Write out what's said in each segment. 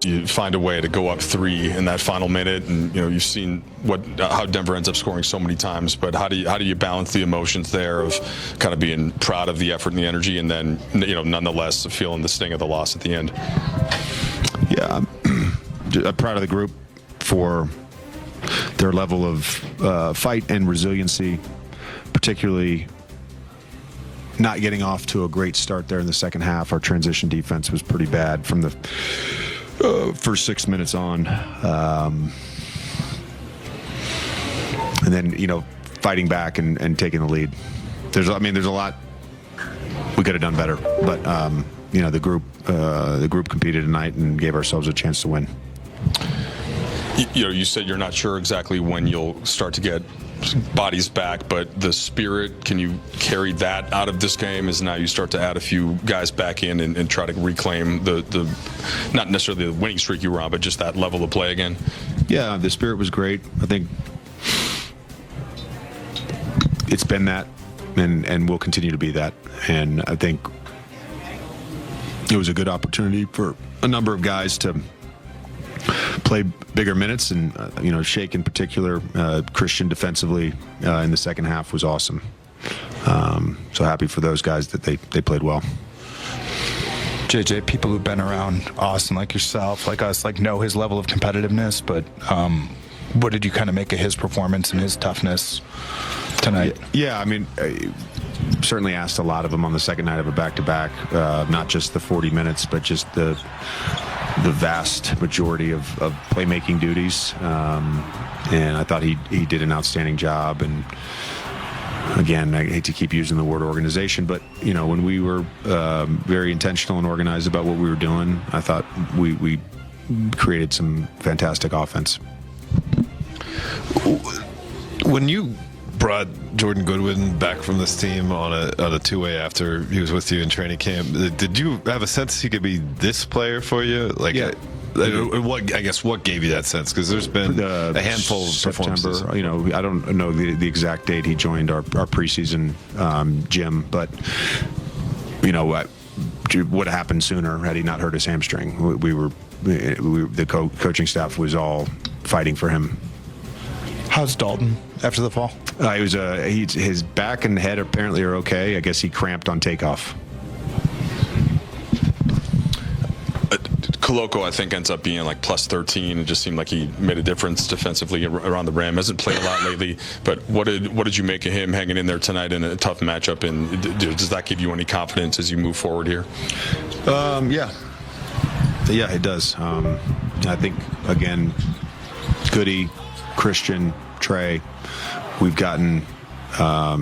you find a way to go up 3 in that final minute, and you've seen how Denver ends up scoring so many times. But how do you balance the emotions there of kind of being proud of the effort and the energy, and then nonetheless feeling the sting of the loss at the end? Yeah, I'm proud of the group for their level of fight and resiliency, particularly not getting off to a great start there in the second half. Our transition defense was pretty bad from the first 6 minutes on. And then, fighting back and taking the lead. There's a lot we could have done better, but the group competed tonight and gave ourselves a chance to win. You said you're not sure exactly when you'll start to get bodies back, but the spirit, can you carry that out of this game as now you start to add a few guys back in and try to reclaim the not necessarily the winning streak you were on, but just that level of play again? Yeah, the spirit was great. I think it's been that and will continue to be that. And I think it was a good opportunity for a number of guys to play bigger minutes, and Shake in particular, Christian defensively in the second half was awesome. So happy for those guys that they played well. JJ, people who've been around Austin like yourself, like us, know his level of competitiveness, but what did you kind of make of his performance and his toughness tonight? Yeah, I mean, I certainly asked a lot of him on the second night of a back-to-back, not just the 40 minutes, but just the vast majority of playmaking duties, and I thought he did an outstanding job. And again, I hate to keep using the word organization, but when we were very intentional and organized about what we were doing, I thought we created some fantastic offense. When you brought Jordan Goodwin back from this team on a two-way after he was with you in training camp, did you have a sense he could be this player for you? Yeah. What gave you that sense? Because there's been a handful of performances. September, I don't know the exact date he joined our preseason gym, but what would have happened sooner had he not hurt his hamstring. The coaching staff was all fighting for him. How's Dalton after the fall? His back and head apparently are okay. I guess he cramped on takeoff. Koloko, I think, ends up being like plus 13. It just seemed like he made a difference defensively around the rim. Hasn't played a lot lately, but what did you make of him hanging in there tonight in a tough matchup? And does that give you any confidence as you move forward here? Yeah, it does. I think, again, Goody, Christian, Trey, we've gotten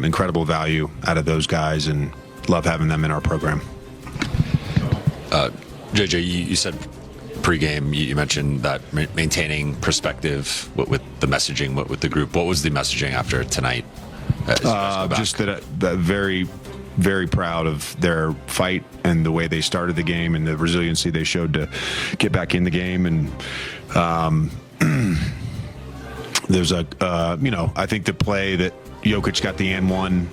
incredible value out of those guys and love having them in our program. JJ, you said pregame, you mentioned that maintaining perspective with the messaging, with the group. What was the messaging after tonight? Just that very, very proud of their fight and the way they started the game and the resiliency they showed to get back in the game. And there's I think the play that Jokic got the and one,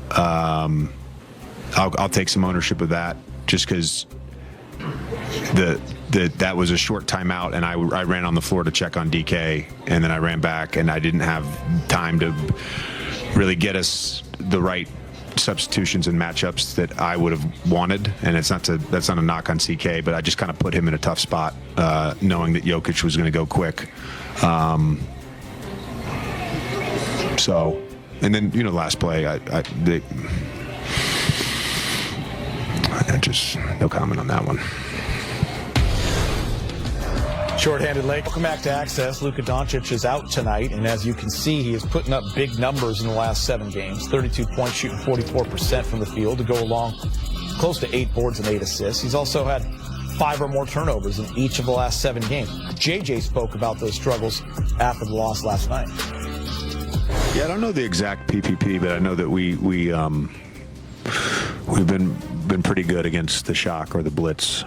I'll take some ownership of that, just because that was a short timeout, and I ran on the floor to check on DK, and then I ran back, and I didn't have time to really get us the right substitutions and matchups that I would have wanted. And that's not a knock on CK, but I just kind of put him in a tough spot, knowing that Jokic was going to go quick. And then last play, just no comment on that one. Shorthanded leg. Welcome back to Access. Luka Doncic is out tonight, and as you can see, he is putting up big numbers in the last 7 games. 32 points, shooting 44% from the field to go along close to 8 boards and 8 assists. He's also had 5 or more turnovers in each of the last 7 games. JJ spoke about those struggles after the loss last night. Yeah, I don't know the exact PPP, but I know that we've been pretty good against the shock or the blitz,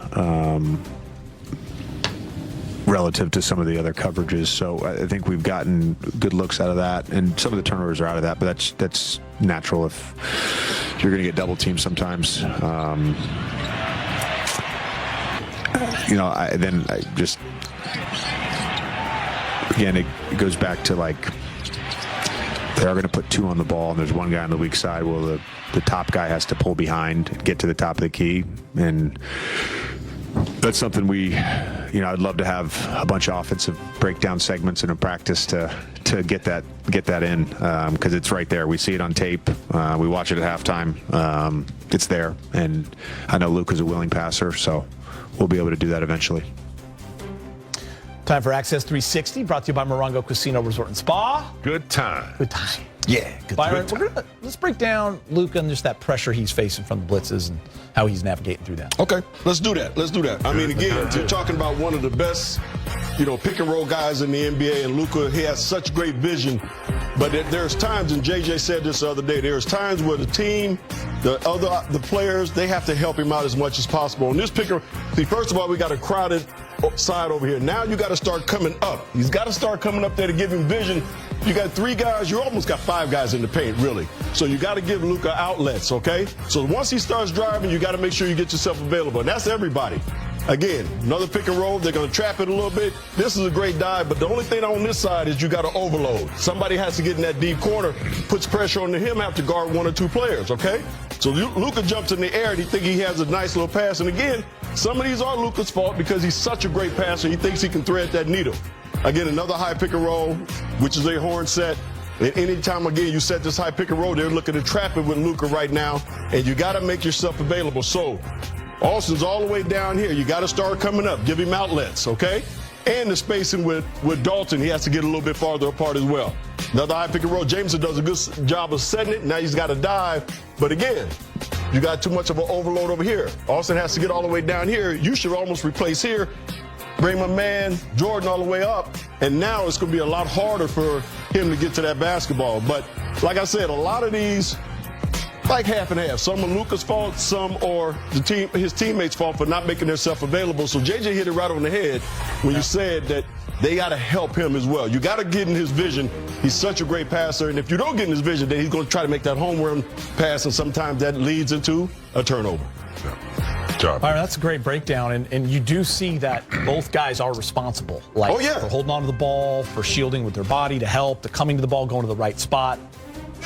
relative to some of the other coverages. So I think we've gotten good looks out of that, and some of the turnovers are out of that, but that's natural if you're going to get double teamed sometimes. then I just, again, it goes back to like, they are going to put 2 on the ball, and there's one guy on the weak side. Well, the top guy has to pull behind and get to the top of the key, and that's something I'd love to have a bunch of offensive breakdown segments in a practice to get that in, because it's right there. We see it on tape. We watch it at halftime. It's there, and I know Luke is a willing passer, so we'll be able to do that eventually. Time for Access 360, brought to you by Morongo Casino Resort and Spa. Good time. Good time. Yeah, good. Byron, let's break down Luka and just that pressure he's facing from the blitzes and how he's navigating through that. Okay, let's do that. I mean, again, you're talking about one of the best, pick and roll guys in the NBA, and Luka, he has such great vision. But there's times, and JJ said this the other day, there's times where the team, the players, they have to help him out as much as possible. And this first of all, we got a crowded side over here. Now you got to start coming up. He's got to start coming up there to give him vision. You got 3 guys. You almost got 5 guys in the paint, really. So you got to give Luka outlets, okay? So once he starts driving, you got to make sure you get yourself available. And that's everybody. Again, another pick and roll. They're going to trap it a little bit. This is a great dive, but the only thing on this side is you got to overload. Somebody has to get in that deep corner, puts pressure on him, have to guard 1 or 2 players, okay? So Luka jumps in the air and he thinks he has a nice little pass. And again, some of these are Luka's fault because he's such a great passer. He thinks he can thread that needle. Again, another high pick and roll, which is a horn set. And anytime, again, you set this high pick and roll, they're looking to trap it with Luka right now. And you got to make yourself available. So Austin's all the way down here. You got to start coming up. Give him outlets, okay? And the spacing with Dalton, he has to get a little bit farther apart as well. Another high pick and roll. Jameson does a good job of setting it. Now he's got to dive. But again, you got too much of an overload over here. Austin has to get all the way down here. You should almost replace here. Bring my man Jordan all the way up. And now it's going to be a lot harder for him to get to that basketball. But like I said, a lot of these, like half and half. Some are Luka's fault, some are his teammates' fault for not making themselves available. So JJ hit it right on the head when you said that they got to help him as well. You got to get in his vision. He's such a great passer, and if you don't get in his vision, then he's going to try to make that home run pass, and sometimes that leads into a turnover. Byron, that's a great breakdown, and you do see that both guys are responsible. For holding on to the ball, for shielding with their body to help, to coming to the ball, going to the right spot.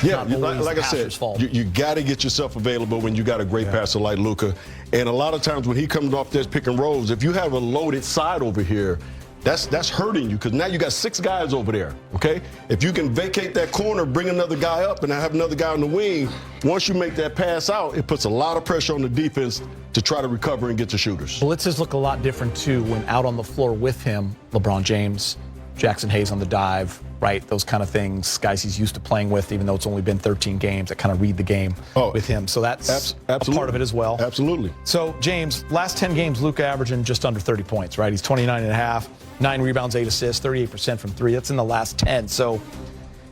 Yeah, like I said, you got to get yourself available when you got a great passer like Luka. And a lot of times when he comes off this pick and rolls, if you have a loaded side over here, that's hurting you because now you got 6 guys over there, okay? If you can vacate that corner, bring another guy up, and have another guy on the wing, once you make that pass out, it puts a lot of pressure on the defense to try to recover and get to shooters. Blitzes look a lot different, too, when out on the floor with him, LeBron James, Jackson Hayes on the dive, right? Those kind of things, guys he's used to playing with, even though it's only been 13 games, that kind of read the game with him. So that's a part of it as well. Absolutely. So, James, last 10 games, Luka averaging just under 30 points, right? He's 29.5, 9 rebounds, 8 assists, 38% from 3. That's in the last 10. So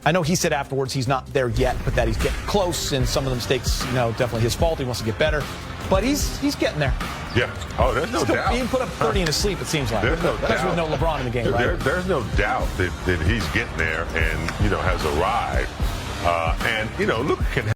I know he said afterwards he's not there yet, but that he's getting close, and some of the mistakes, definitely his fault. He wants to get better. But he's getting there. Yeah. Oh, there's no doubt. He put up 30 in his sleep, it seems like. There's no doubt. With no LeBron in the game, right? There's no doubt that he's getting there and, has arrived. And, Luka can